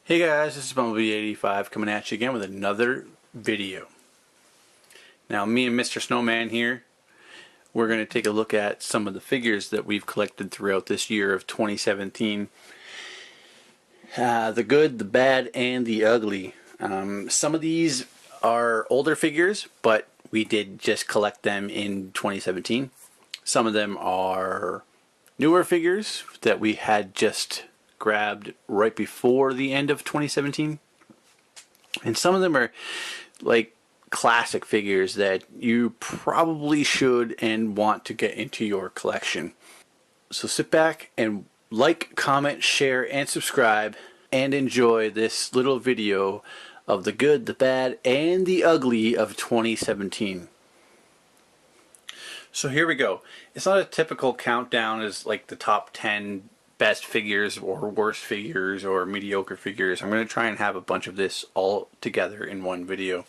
Hey guys, this is Bumblebee85 coming at you again with another video. Now me and Mr. Snowman here, we're going to take a look at some of the figures that we've collected throughout this year of 2017. The good, the bad, and the ugly. Some of these are older figures, but we did just collect them in 2017. Some of them are newer figures that we had just grabbed right before the end of 2017, and some of them are like classic figures that you probably should and want to get into your collection. So sit back and like, comment, share, and subscribe, and enjoy this little video of the good, the bad, and the ugly of 2017. So here we go. It's not a typical countdown as like the top 10 best figures or worst figures or mediocre figures. I'm going to try and have a bunch of this all together in one video,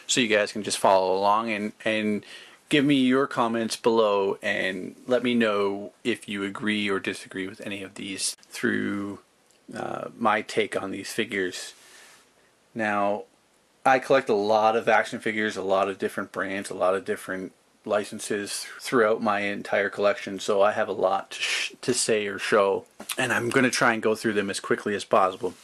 so you guys can just follow along and give me your comments below and let me know if you agree or disagree with any of these through my take on these figures. Now, I collect a lot of action figures, a lot of different brands, a lot of different licenses throughout my entire collection, so I have a lot to say or show, and I'm going to try and go through them as quickly as possible.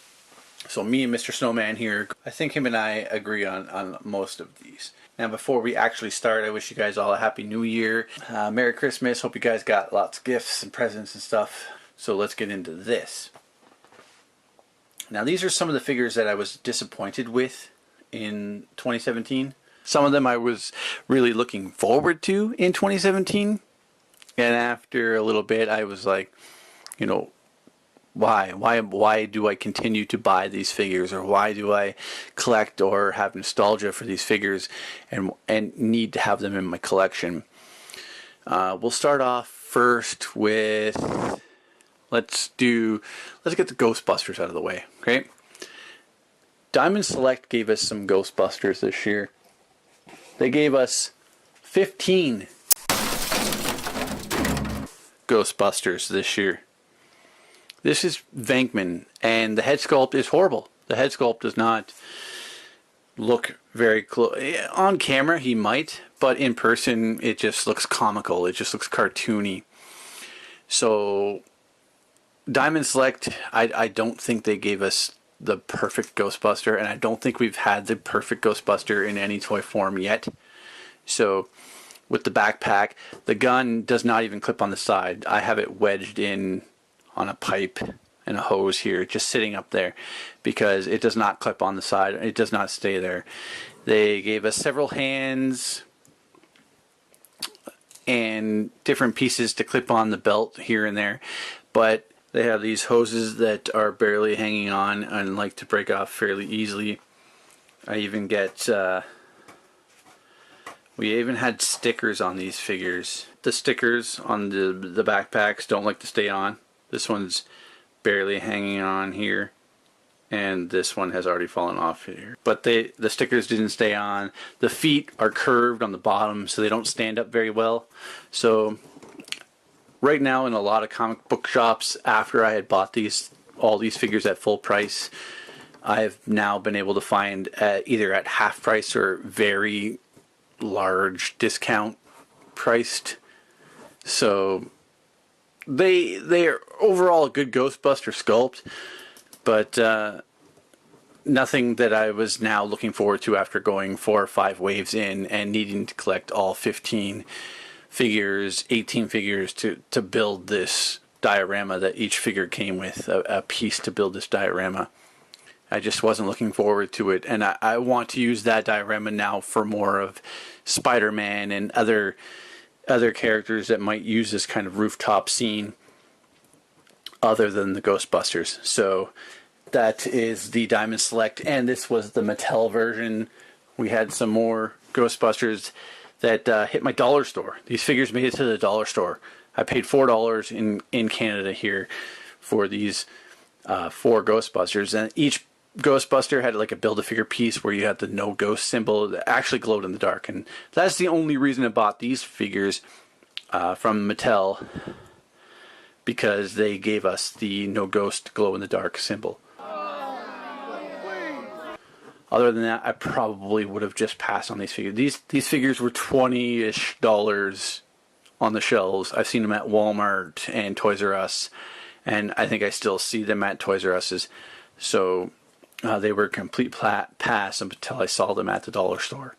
So me and Mr. Snowman here, I think him and I agree on most of these. Now before we actually start, I wish you guys all a Happy New Year, Merry Christmas, hope you guys got lots of gifts and presents and stuff. So let's get into this. Now these are some of the figures that I was disappointed with in 2017. Some of them I was really looking forward to in 2017, and after a little bit I was like, you know, why do I continue to buy these figures, or why do I collect or have nostalgia for these figures and need to have them in my collection? We'll start off first with, let's get the Ghostbusters out of the way, okay? Diamond Select gave us some Ghostbusters this year. They gave us 15 Ghostbusters this year. This is Venkman, and the head sculpt is horrible. The head sculpt does not look very close. On camera he might, but in person it just looks comical. It just looks cartoony. So Diamond Select, I don't think they gave us the perfect Ghostbuster, and I don't think we've had the perfect Ghostbuster in any toy form yet. So with the backpack, the gun does not even clip on the side. I have it wedged in on a pipe and a hose here, just sitting up there, because it does not clip on the side. It does not stay there. They gave us several hands and different pieces to clip on the belt here and there, but they have these hoses that are barely hanging on and like to break off fairly easily. I even get, we even had stickers on these figures. The stickers on the backpacks don't like to stay on. This one's barely hanging on here, and this one has already fallen off here. But the stickers didn't stay on. The feet are curved on the bottom, so they don't stand up very well. So right now in a lot of comic book shops, after I had bought all these figures at full price, I've now been able to find either at half price or very large discount priced. So they are overall a good Ghostbuster sculpt, but nothing that I was now looking forward to after going 4 or 5 waves in and needing to collect all 15 figures, 18 figures to build this diorama that each figure came with, a piece to build this diorama. I just wasn't looking forward to it, and I want to use that diorama now for more of Spider-Man and other characters that might use this kind of rooftop scene other than the Ghostbusters. So that is the Diamond Select, and this was the Mattel version. We had some more Ghostbusters that hit my dollar store. These figures made it to the dollar store. I paid $4 in Canada here for these 4 Ghostbusters, and each Ghostbuster had like a Build-A-Figure piece where you had the no ghost symbol that actually glowed in the dark, and that's the only reason I bought these figures from Mattel, because they gave us the no ghost glow in the dark symbol. Other than that, I probably would have just passed on these figures. These figures were $20-ish on the shelves. I've seen them at Walmart and Toys R Us, and I think I still see them at Toys R Us's. So they were a complete pass until I saw them at the dollar store.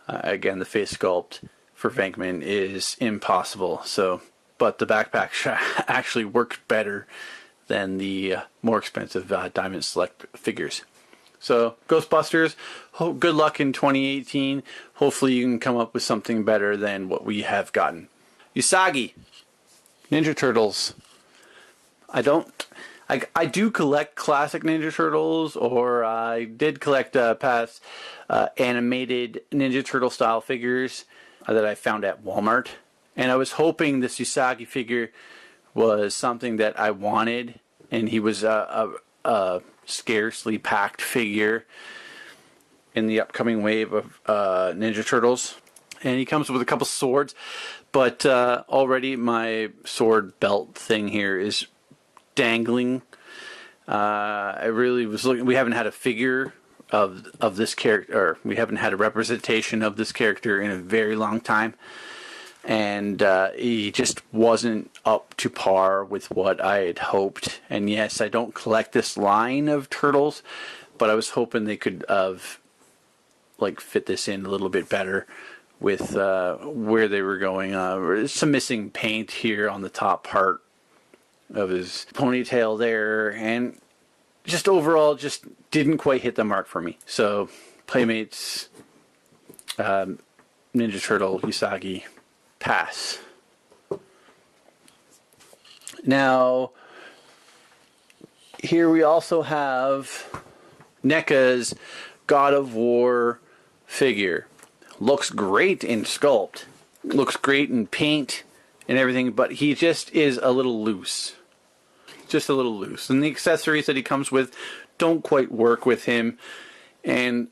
Again, the face sculpt for Venkman is impossible. So, but the backpack actually worked better than the more expensive Diamond Select figures. So, Ghostbusters, good luck in 2018. Hopefully you can come up with something better than what we have gotten. Usagi, Ninja Turtles. I do collect classic Ninja Turtles, or I did collect past animated Ninja Turtle style figures that I found at Walmart. And I was hoping this Usagi figure was something that I wanted, and he was a scarcely packed figure in the upcoming wave of Ninja Turtles. And he comes with a couple swords, but already my sword belt thing here is dangling. I really was looking. We haven't had a figure of this character, or we haven't had a representation of this character in a very long time. And he just wasn't up to par with what I had hoped. And yes, I don't collect this line of turtles, but I was hoping they could fit this in a little bit better with where they were going. There's some missing paint here on the top part of his ponytail there, and just overall just didn't quite hit the mark for me. So Playmates, Ninja Turtle, Usagi, pass. Now, here we also have NECA's God of War figure. Looks great in sculpt. Looks great in paint and everything, but he just is a little loose. Just a little loose. And the accessories that he comes with don't quite work with him. And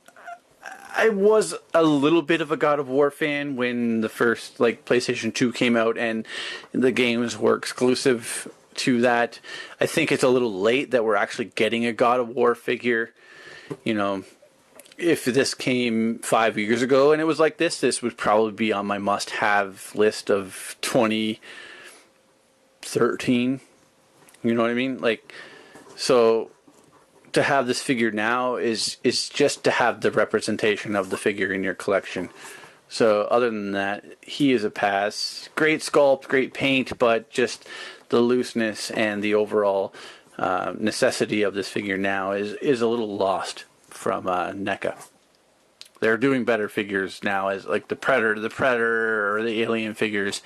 I was a little bit of a God of War fan when the first PlayStation 2 came out and the games were exclusive to that. I think it's a little late that we're actually getting a God of War figure. You know, if this came 5 years ago and it was like this would probably be on my must-have list of 2013. You know what I mean? So to have this figure now is just to have the representation of the figure in your collection. So other than that, he is a pass. Great sculpt, great paint, but just the looseness and the overall necessity of this figure now is a little lost from NECA. They're doing better figures now, as like the Predator, or the Alien figures,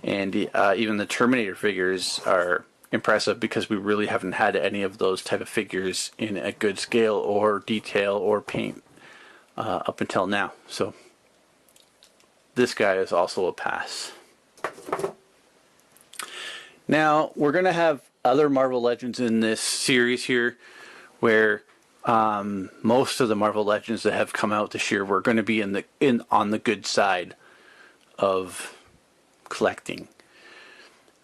and even the Terminator figures are impressive, because we really haven't had any of those type of figures in a good scale or detail or paint up until now. So this guy is also a pass. Now we're going to have other Marvel Legends in this series here, where most of the Marvel Legends that have come out this year were going to be on the good side of collecting.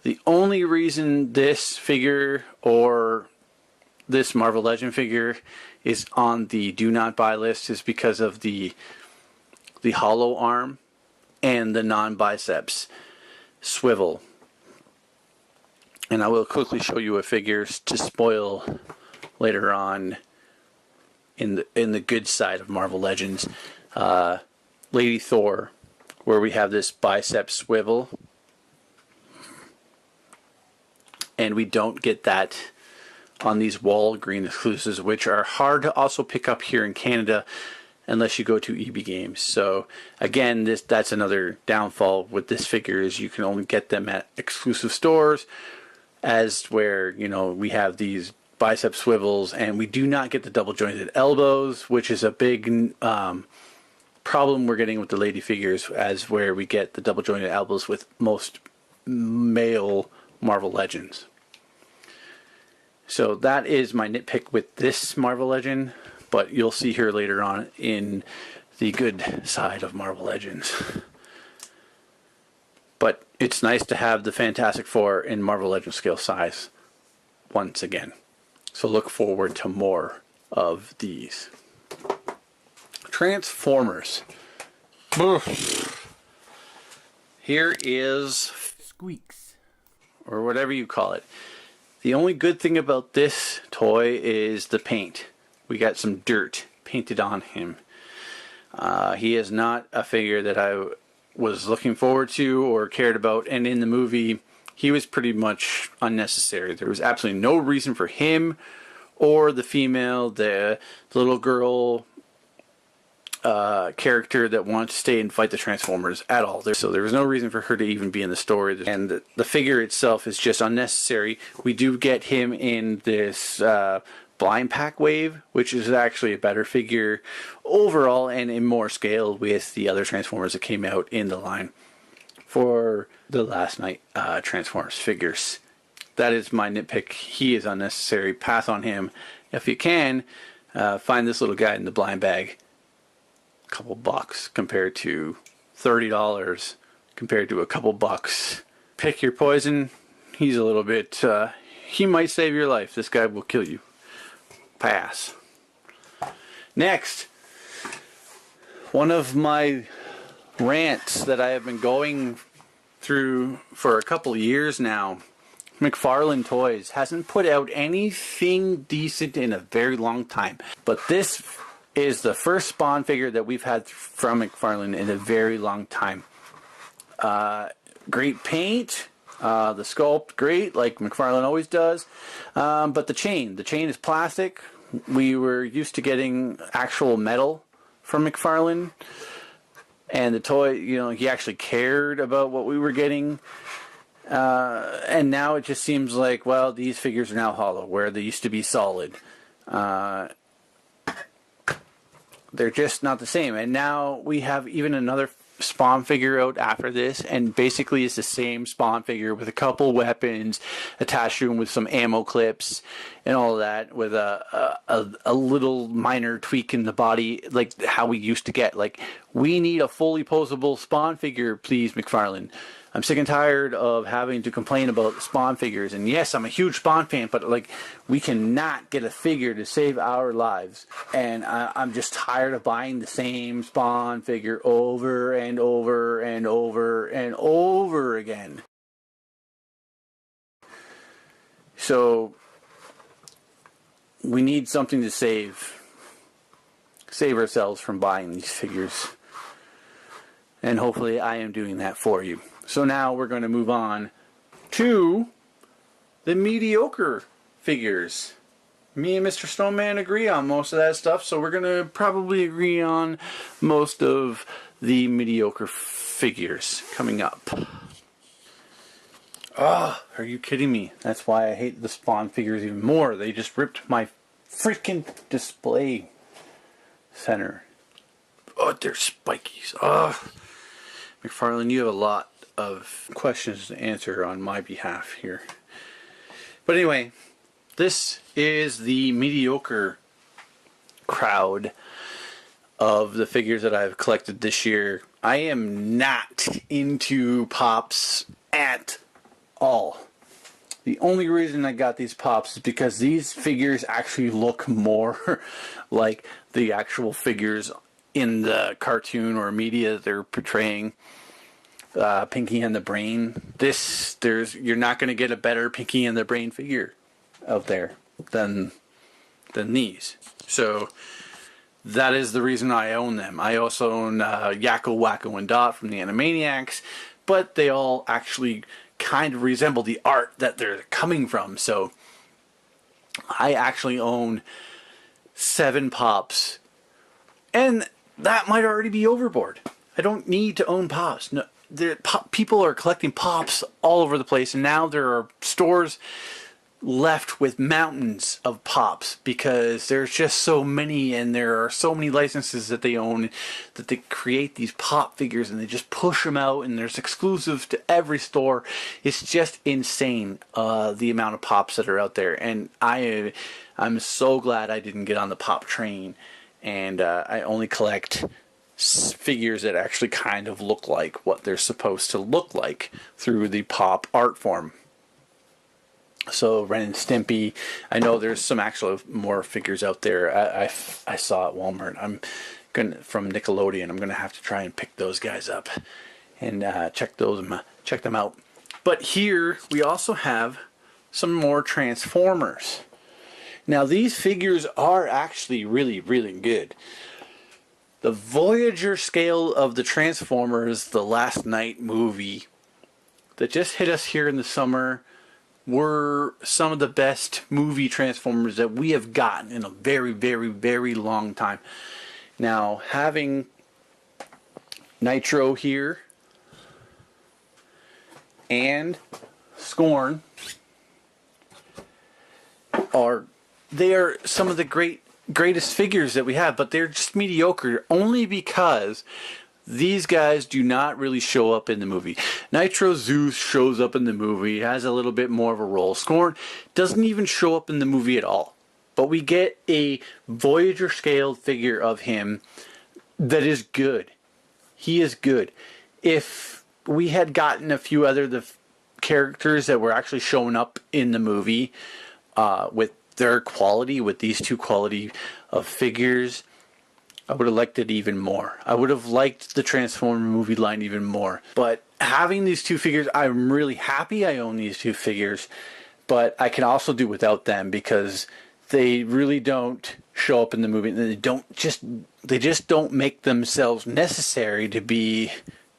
The only reason this figure or this Marvel Legend figure is on the do not buy list is because of the hollow arm and the non-biceps swivel. And I will quickly show you a figure to spoil later on in the good side of Marvel Legends. Lady Thor, where we have this bicep swivel. And we don't get that on these Walgreens exclusives, which are hard to also pick up here in Canada unless you go to EB Games. So again, that's another downfall with this figure, is you can only get them at exclusive stores, as where, you know, we have these bicep swivels, and we do not get the double jointed elbows, which is a big problem we're getting with the lady figures, as where we get the double jointed elbows with most male Marvel Legends. So that is my nitpick with this Marvel Legend, but you'll see here later on in the good side of Marvel Legends. But it's nice to have the Fantastic Four in Marvel Legends scale size once again. So look forward to more of these. Transformers. Here is Squeaks, or whatever you call it. The only good thing about this toy is the paint. We got some dirt painted on him. He is not a figure that I was looking forward to or cared about, and in the movie he was pretty much unnecessary. There was absolutely no reason for him or the female, the little girl character that wanted to stay and fight the Transformers at all. So there was no reason for her to even be in the story, and the figure itself is just unnecessary. We do get him in this blind pack wave, which is actually a better figure overall and in more scale with the other Transformers that came out in the line for the last night Transformers figures. That is my nitpick. He is unnecessary. Pass on him. If you can, find this little guy in the blind bag. Couple bucks compared to $30 compared to a couple bucks. Pick your poison. He's a little bit he might save your life. This guy will kill you. Pass. Next, one of my rants that I have been going through for a couple years now. McFarlane Toys hasn't put out anything decent in a very long time, but this is the first Spawn figure that we've had from McFarlane in a very long time. Great paint, the sculpt great, like McFarlane always does, but the chain is plastic. We were used to getting actual metal from McFarlane, and the toy, he actually cared about what we were getting. And now it just seems like, well, these figures are now hollow, where they used to be solid. They're just not the same. And now we have even another Spawn figure out after this, and basically it's the same Spawn figure with a couple weapons attached to him with some ammo clips and all of that, with a little minor tweak in the body, like how we used to get. Like, we need a fully posable Spawn figure, please, McFarlane. I'm sick and tired of having to complain about Spawn figures. And yes, I'm a huge Spawn fan, but like, we cannot get a figure to save our lives. And I'm just tired of buying the same Spawn figure over and over and over and over again. So we need something to save ourselves from buying these figures. And hopefully I am doing that for you. So now we're going to move on to the mediocre figures. Me and Mr. Snowman agree on most of that stuff, so we're going to probably agree on most of the mediocre figures coming up. Ah, are you kidding me? That's why I hate the Spawn figures even more. They just ripped my freaking display center. Oh, they're spikies. Ah, McFarlane, you have a lot of questions to answer on my behalf here. But anyway, this is the mediocre crowd of the figures that I've collected this year. I am not into Pops at all. The only reason I got these Pops is because these figures actually look more like the actual figures in the cartoon or media that they're portraying. Pinky and the Brain. You're not going to get a better Pinky and the Brain figure out there than these. So that is the reason I own them. I also own Yakko, Wacko, and Dot from the Animaniacs, but they all actually kind of resemble the art that they're coming from. So I actually own 7 Pops, and that might already be overboard. I don't need to own Pops. No. People are collecting Pops all over the place, and now there are stores left with mountains of Pops because there's just so many, and there are so many licenses that they own that they create these Pop figures and they just push them out, and there's exclusive to every store. It's just insane, the amount of Pops that are out there, and I'm so glad I didn't get on the Pop train, and I only collect figures that actually kind of look like what they're supposed to look like through the Pop art form. So Ren and Stimpy, I know there's some actual more figures out there. I saw at Walmart. I'm from Nickelodeon. I'm gonna have to try and pick those guys up and check them out. But here we also have some more Transformers. Now these figures are actually really, really good. The Voyager scale of the Transformers, the Last Night movie that just hit us here in the summer, were some of the best movie Transformers that we have gotten in a very, very, very long time. Now, having Nitro here and Scorn are some of the greatest figures that we have, but they're just mediocre only because these guys do not really show up in the movie. Nitro Zeus shows up in the movie, has a little bit more of a role. Scorn doesn't even show up in the movie at all. But we get a Voyager scaled figure of him that is good. He is good. If we had gotten a few other characters that were actually showing up in the movie with their quality, with these two quality of figures, I would have liked it even more. I would have liked the Transformer movie line even more. But having these two figures, I'm really happy I own these two figures. But I can also do without them because they really don't show up in the movie. They just don't make themselves necessary to be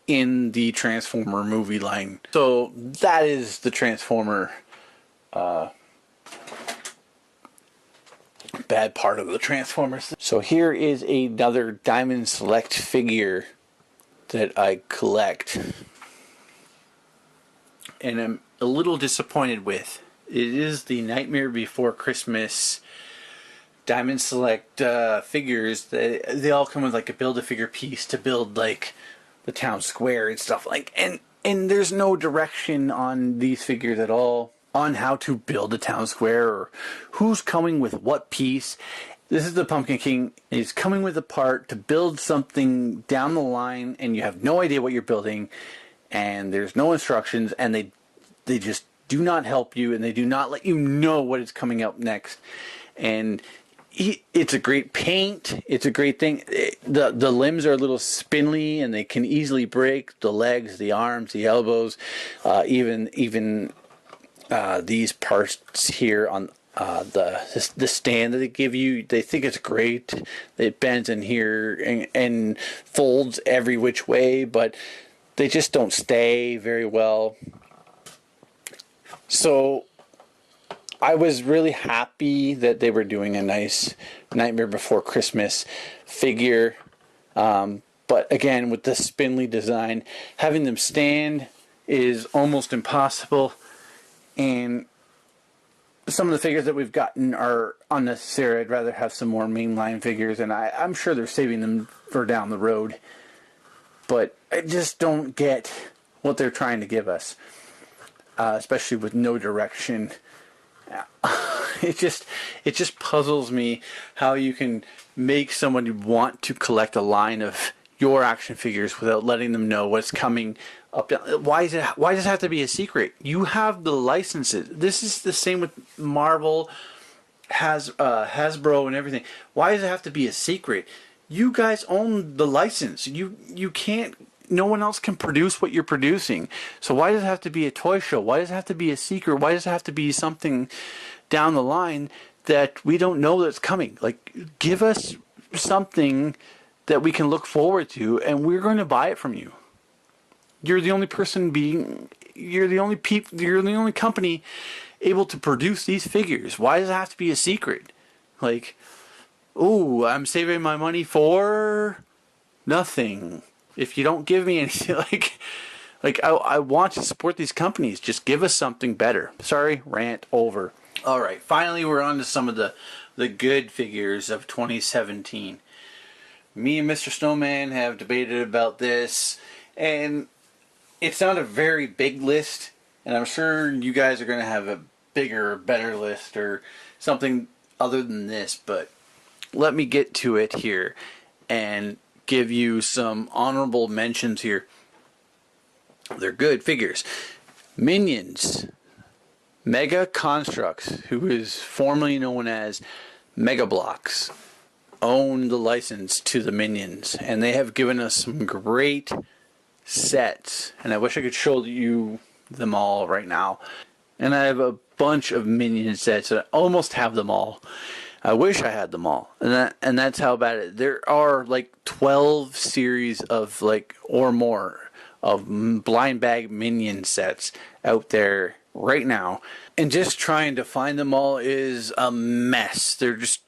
in the Transformer movie line. So that is the Transformer bad part of the Transformers. So here is another Diamond Select figure that I collect, and I'm a little disappointed with. It is the Nightmare Before Christmas Diamond Select figures. They all come with like a Build-A-Figure piece to build like the town square and stuff and there's no direction on these figures at all on how to build a town square or who's coming with what piece. This is the Pumpkin King. He's coming with a part to build something down the line, and you have no idea what you're building, and there's no instructions, and they just do not help you, and they do not let you know what is coming up next. And it's a great paint. It's a great thing. The limbs are a little spindly, and they can easily break. The legs, the arms, the elbows, even these parts here on the stand that they give you, they think it's great. It bends in here and folds every which way, but they just don't stay very well. So I was really happy that they were doing a nice Nightmare Before Christmas figure. But again, with the spindly design, having them stand is almost impossible. And some of the figures that we've gotten are unnecessary. I'd rather have some more mainline figures, and I'm sure they're saving them for down the road. But I just don't get what they're trying to give us, especially with no direction. It just puzzles me how you can make someone want to collect a line of your action figures without letting them know what's coming up. Why does it have to be a secret? You have the licenses. This is the same with Marvel, Hasbro, and everything. Why does it have to be a secret? You guys own the license. You can't. No one else can produce what you're producing. So why does it have to be a toy show? Why does it have to be a secret? Why does it have to be something down the line that we don't know that's coming? Like, give us something that we can look forward to, and we're going to buy it from you. You're the only you're the only company able to produce these figures. Why does it have to be a secret? Like, oh, I'm saving my money for nothing. If you don't give me anything, I want to support these companies. Just give us something better. Sorry, rant over. All right, finally we're on to some of the good figures of 2017. Me and Mr. Snowman have debated about this, and it's not a very big list, and I'm sure you guys are going to have a bigger, better list or something other than this, but let me get to it here and give you some honorable mentions here. They're good figures. Minions. Mega Construx, who is formerly known as Mega Bloks. own the license to the Minions, and they have given us some great sets, and I wish I could show you them all right now. And I have a bunch of Minion sets, and I almost have them all. I wish I had them all, and that's how bad it is. There are like 12 series of like or more of blind bag Minion sets out there right now, and just trying to find them all is a mess. They're just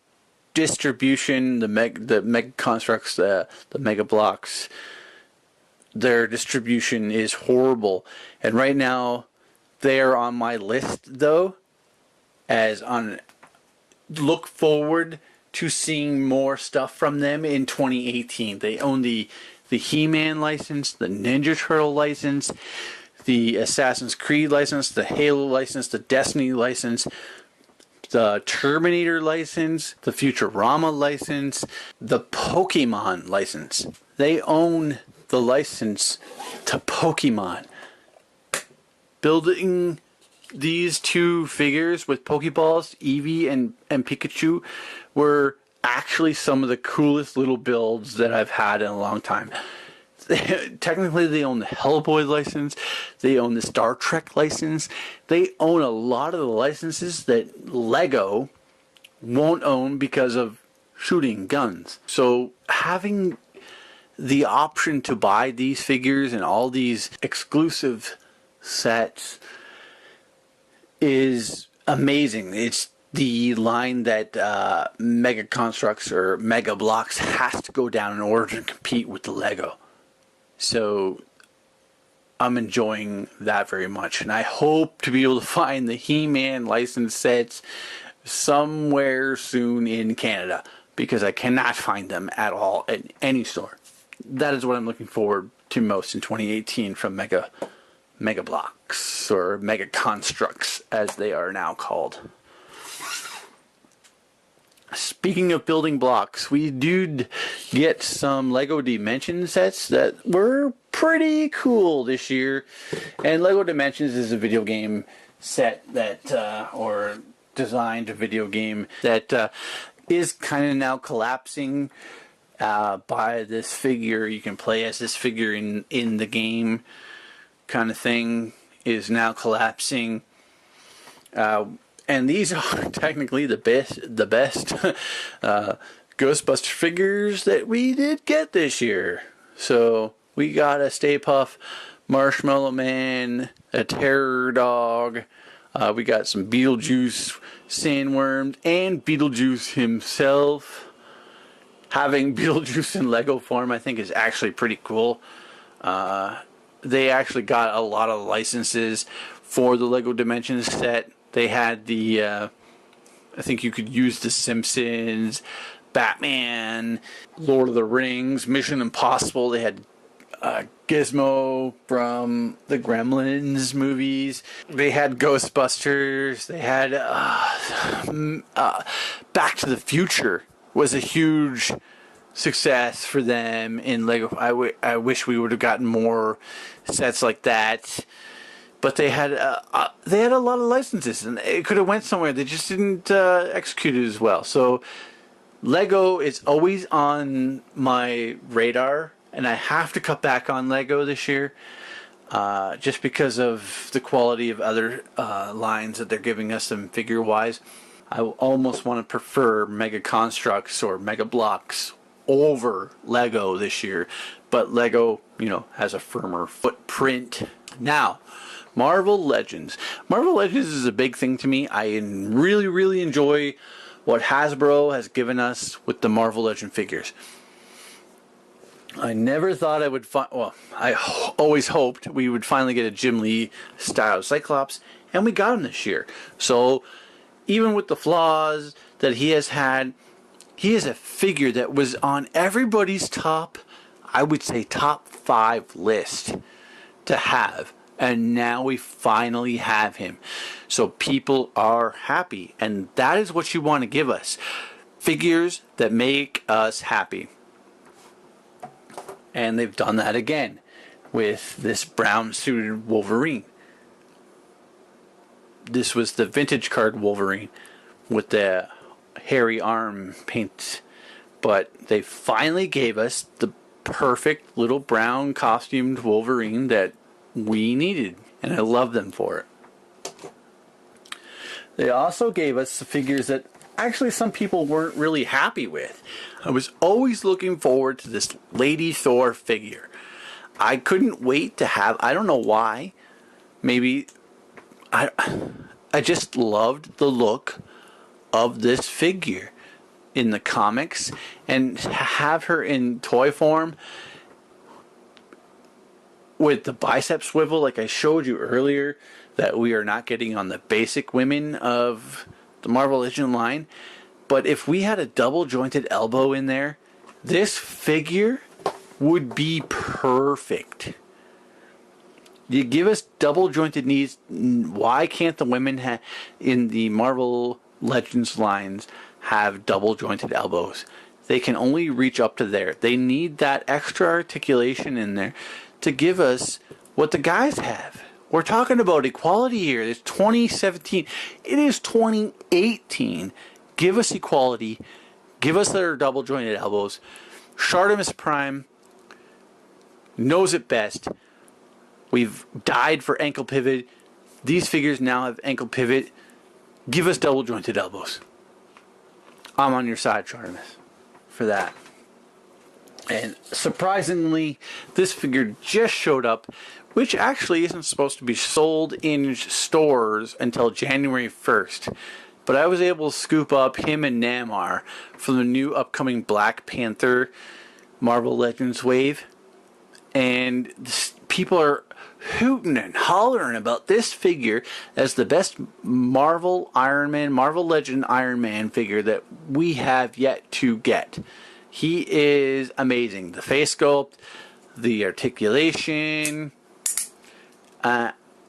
distribution, the mega constructs, the mega blocks. Their distribution is horrible, and right now they are on my list though, as on look forward to seeing more stuff from them in 2018. They own the He-Man license, the Ninja Turtle license, the Assassin's Creed license, the Halo license, the Destiny license, the Terminator license, the Futurama license, the Pokemon license. They own the license to Pokemon. Building these two figures with Pokeballs, Eevee and Pikachu, were actually some of the coolest little builds that I've had in a long time. Technically, they own the Hellboy license. They own the Star Trek license. They own a lot of the licenses that Lego won't own because of shooting guns. So having the option to buy these figures and all these exclusive sets is amazing. It's the line that Mega Constructs or Mega Blocks has to go down in order to compete with the Lego. So I'm enjoying that very much, and I hope to be able to find the He-Man licensed sets somewhere soon in Canada, because I cannot find them at all at any store. That is what I'm looking forward to most in 2018 from Mega Blocks, or Mega Constructs as they are now called. Speaking of building blocks, we did get some Lego Dimensions sets that were pretty cool this year. And Lego Dimensions is a video game set that, or designed a video game that is kind of now collapsing by this figure. You can play as this figure in the game kind of thing is now collapsing. And these are technically the best Ghostbuster figures that we did get this year. So we got a Stay Puft, Marshmallow Man, a Terror Dog. We got some Beetlejuice sandworms and Beetlejuice himself. Having Beetlejuice in Lego form, I think, is actually pretty cool. They actually got a lot of licenses for the Lego Dimensions set. They had the, I think you could use The Simpsons, Batman, Lord of the Rings, Mission Impossible. They had Gizmo from the Gremlins movies. They had Ghostbusters. They had Back to the Future was a huge success for them in Lego. I wish we would have gotten more sets like that. But they had a lot of licenses, and it could have went somewhere. They just didn't execute it as well. So Lego is always on my radar, and I have to cut back on Lego this year, just because of the quality of other lines that they're giving us them figure-wise. I almost want to prefer Mega Constructs or Mega Blocks over Lego this year, but Lego, has a firmer footprint. Now, Marvel Legends. Marvel Legends is a big thing to me. I really, really enjoy what Hasbro has given us with the Marvel Legend figures. I never thought I would I always hoped we would finally get a Jim Lee style Cyclops, and we got him this year. So, even with the flaws that he has had, he is a figure that was on everybody's top 5 list to have. And now we finally have him. So people are happy. And that is what you want to give us. Figures that make us happy. And they've done that again with this brown suited Wolverine. This was the vintage card Wolverine with the hairy arm paint But they finally gave us the perfect little brown costumed Wolverine that we needed, and I love them for it. They also gave us the figures that actually some people weren't really happy with. I was always looking forward to this Lady Thor figure. I couldn't wait to have, I don't know why, maybe I just loved the look of this figure in the comics, and have her in toy form with the bicep swivel like I showed you earlier that we are not getting on the basic women of the Marvel Legend line. But if we had a double jointed elbow in there, this figure would be perfect. You give us double jointed knees, why can't the women in the Marvel Legends lines have double jointed elbows? They can only reach up to there. They need that extra articulation in there to give us what the guys have. We're talking about equality here. It's 2017. It is 2018. Give us equality. Give us their double jointed elbows. Shartimus Prime knows it best. We've died for ankle pivot. These figures now have ankle pivot. Give us double jointed elbows. I'm on your side, Shartimus, for that. And surprisingly, this figure just showed up, which actually isn't supposed to be sold in stores until January 1st. But I was able to scoop up him and Namor for the new upcoming Black Panther Marvel Legends wave. And people are hooting and hollering about this figure as the best Marvel Legend Iron Man figure that we have yet to get. He is amazing. The face sculpt, the articulation,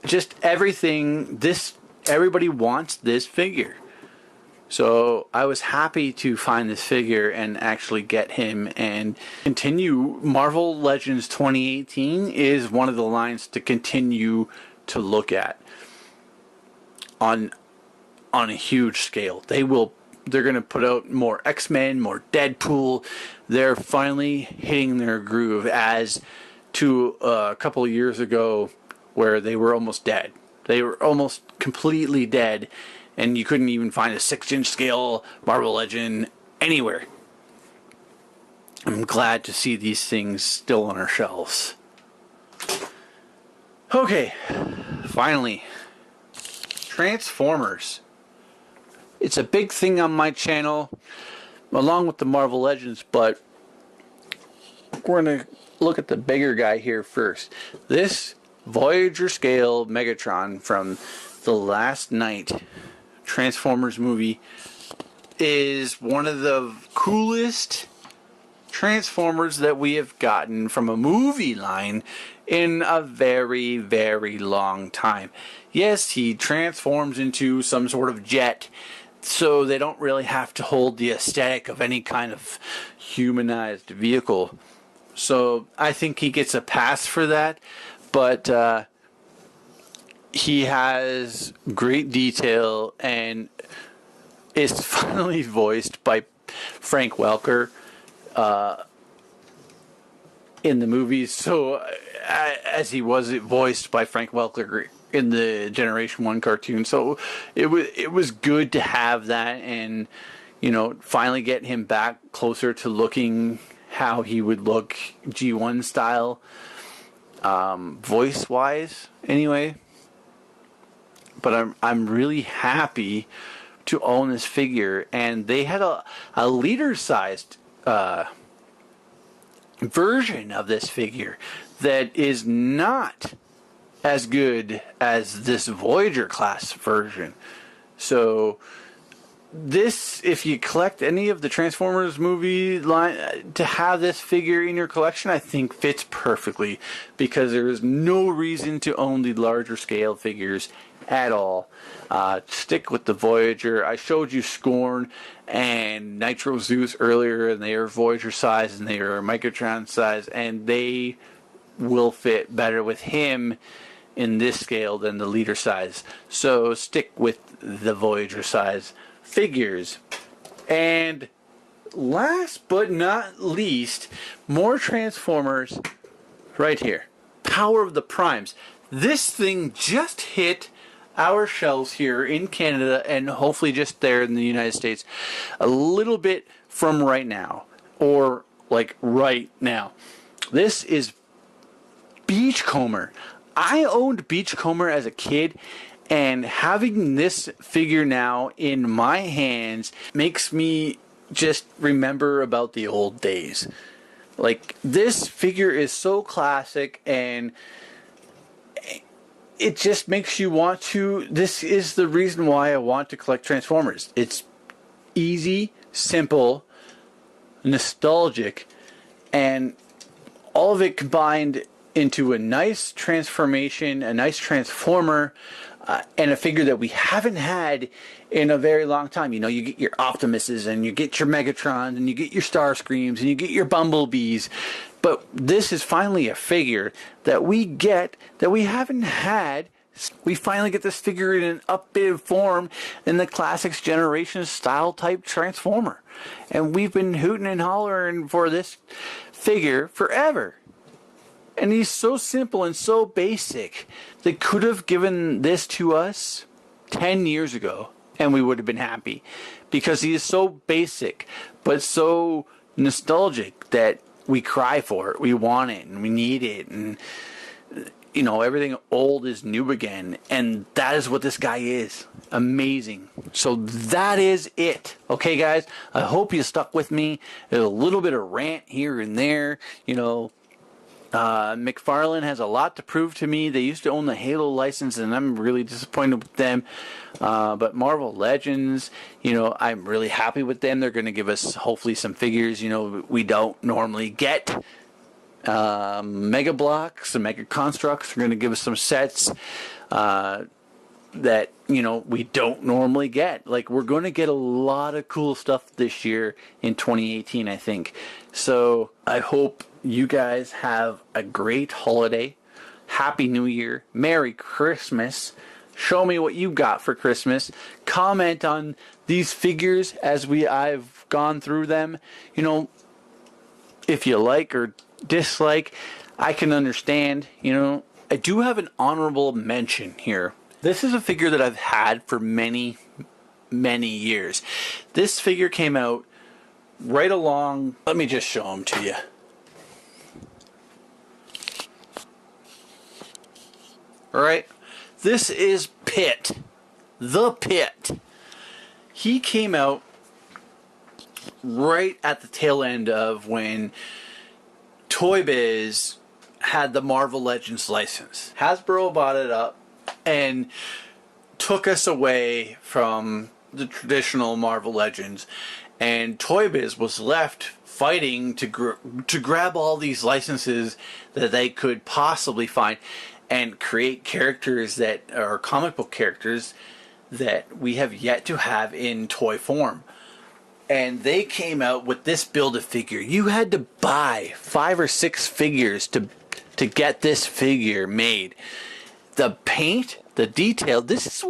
just everything. Everybody wants this figure. So I was happy to find this figure and actually get him and continue. Marvel Legends 2018 is one of the lines to continue to look at on a huge scale. They're going to put out more X-Men, more Deadpool. They're finally hitting their groove, as to a couple of years ago where they were almost dead. They were almost completely dead, and you couldn't even find a 6-inch scale Marvel Legend anywhere. I'm glad to see these things still on our shelves. Okay, finally, Transformers. It's a big thing on my channel, along with the Marvel Legends, but we're going to look at the bigger guy here first. This Voyager scale Megatron from the Last Night Transformers movie is one of the coolest Transformers that we have gotten from a movie line in a very, very long time. Yes, he transforms into some sort of jet, so they don't really have to hold the aesthetic of any kind of humanized vehicle. So I think he gets a pass for that, but he has great detail and is finally voiced by Frank Welker in the movies. So as he was voiced by Frank Welker in the Generation 1 cartoon. So it was good to have that, and finally get him back closer to looking how he would look G1 style, voice wise anyway. But I'm really happy to own this figure, and they had a leader sized version of this figure that is not as good as this Voyager class version. So this, if you collect any of the Transformers movie line, to have this figure in your collection, I think fits perfectly, because there is no reason to own the larger scale figures at all. Stick with the Voyager. I showed you Scorn and Nitro Zeus earlier, and they are Voyager size and they are Megatron size, and they will fit better with him in this scale than the leader size. So stick with the Voyager size figures. And last but not least, more Transformers right here. Power of the Primes. This thing just hit our shelves here in Canada and hopefully just there in the United States a little bit from right now, or like right now. This is Beachcomber. I owned Beachcomber as a kid, and having this figure now in my hands makes me just remember about the old days. Like, this figure is so classic, and it just makes you want to. This is the reason why I want to collect Transformers. It's easy, simple, nostalgic, and all of it combined into a nice transformation, a nice Transformer, and a figure that we haven't had in a very long time. You know, you get your Optimuses, and you get your Megatrons, and you get your Starscreams, and you get your Bumblebees. But this is finally a figure that we get that we haven't had. We finally get this figure in an updated form in the Classics Generation style type Transformer. And we've been hooting and hollering for this figure forever. And he's so simple and so basic. They could have given this to us 10 years ago and we would have been happy. Because he is so basic, but so nostalgic that we cry for it. We want it and we need it. And, you know, everything old is new again. And that is what this guy is. Amazing. So that is it. Okay, guys? I hope you stuck with me. There's a little bit of rant here and there, you know. McFarlane has a lot to prove to me. They used to own the Halo license, and I'm really disappointed with them. But Marvel Legends, you know, I'm really happy with them. They're going to give us, hopefully, some figures, you know, we don't normally get. Mega Blocks and Mega Constructs are going to give us some sets that, you know, we don't normally get. Like, we're going to get a lot of cool stuff this year in 2018, I think. So, I hope you guys have a great holiday. Happy New Year. Merry Christmas. Show me what you got for Christmas. Comment on these figures as I've gone through them. You know, if you like or dislike, I can understand. You know, I do have an honorable mention here. This is a figure that I've had for many, many years. This figure came out right along. Let me just show them to you. Alright, this is Pit. The Pit. He came out right at the tail end of when Toy Biz had the Marvel Legends license. Hasbro bought it up and took us away from the traditional Marvel Legends, and Toy Biz was left fighting to grab all these licenses that they could possibly find and create characters that are comic book characters that we have yet to have in toy form. And they came out with this Build-A-Figure. You had to buy 5 or 6 figures to get this figure made. The paint, the detail, this is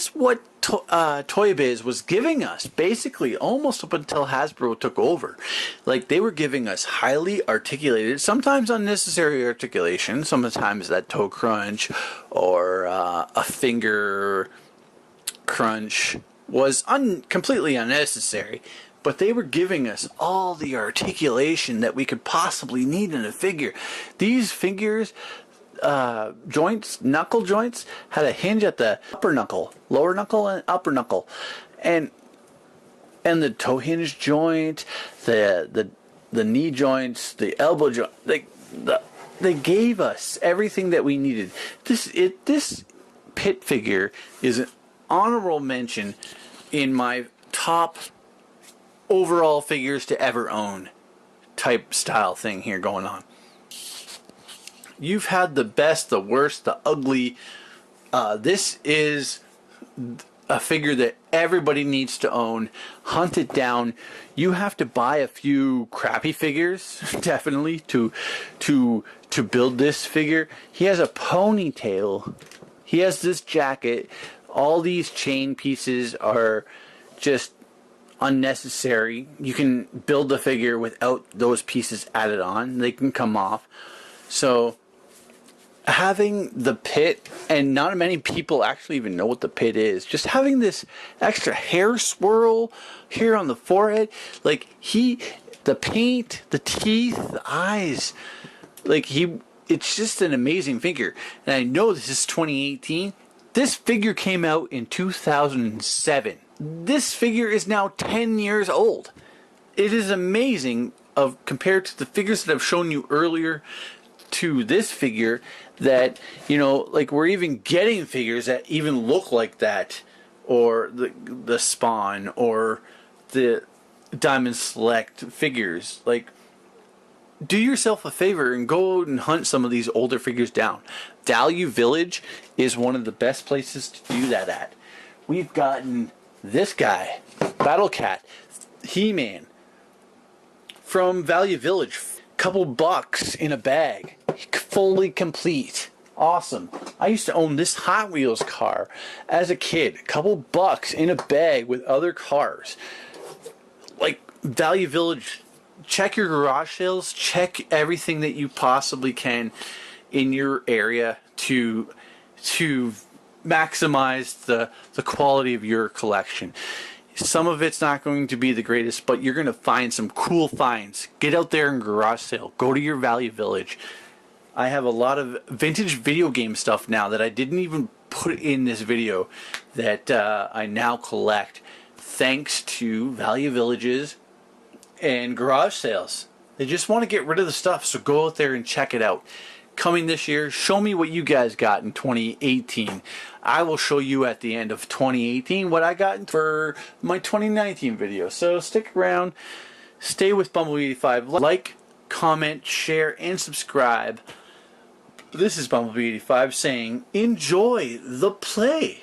what Toy Biz was giving us, basically, almost up until Hasbro took over. Like, they were giving us highly articulated, sometimes unnecessary articulation, sometimes that toe crunch or a finger crunch was completely unnecessary. But they were giving us all the articulation that we could possibly need in a figure. These figures, joints, knuckle joints, had a hinge at the upper knuckle, lower knuckle, and upper knuckle, and the toe hinge joint, the knee joints, the elbow joint. They gave us everything that we needed. This Pit figure is an honorable mention in my top overall figures to ever own type style thing here going on. You've had the best, the worst, the ugly. This is a figure that everybody needs to own. Hunt it down. You have to buy a few crappy figures, definitely, to build this figure. He has a ponytail. He has this jacket. All these chain pieces are just unnecessary. You can build the figure without those pieces added on. They can come off. So having the pit, and not many people actually even know what the pit is, just having this extra hair swirl here on the forehead, like the paint, the teeth, the eyes, it's just an amazing figure. And I know this is 2018. This figure came out in 2007. This figure is now 10 years old. It is amazing compared to the figures that I've shown you earlier to this figure, that, like, we're even getting figures that even look like that, or the Spawn, or the Diamond Select figures. Like, do yourself a favor and go out and hunt some of these older figures down. Value Village is one of the best places to do that at. We've gotten this guy, Battle Cat, He-Man, from Value Village. Couple bucks in a bag, fully complete. Awesome. I used to own this Hot Wheels car as a kid. Couple bucks in a bag with other cars. Like, Value Village, check your garage sales, check everything that you possibly can in your area to maximize the quality of your collection. Some of it's not going to be the greatest, but you're going to find some cool finds. Get out there and garage sale. Go to your Value Village. I have a lot of vintage video game stuff now that I didn't even put in this video that I now collect thanks to Value Villages and garage sales. They just want to get rid of the stuff, so go out there and check it out. Coming this year, show me what you guys got in 2018. I will show you at the end of 2018 what I got for my 2019 video. So stick around, stay with Bumblebee85. Like, comment, share, and subscribe. This is Bumblebee85 saying, enjoy the play.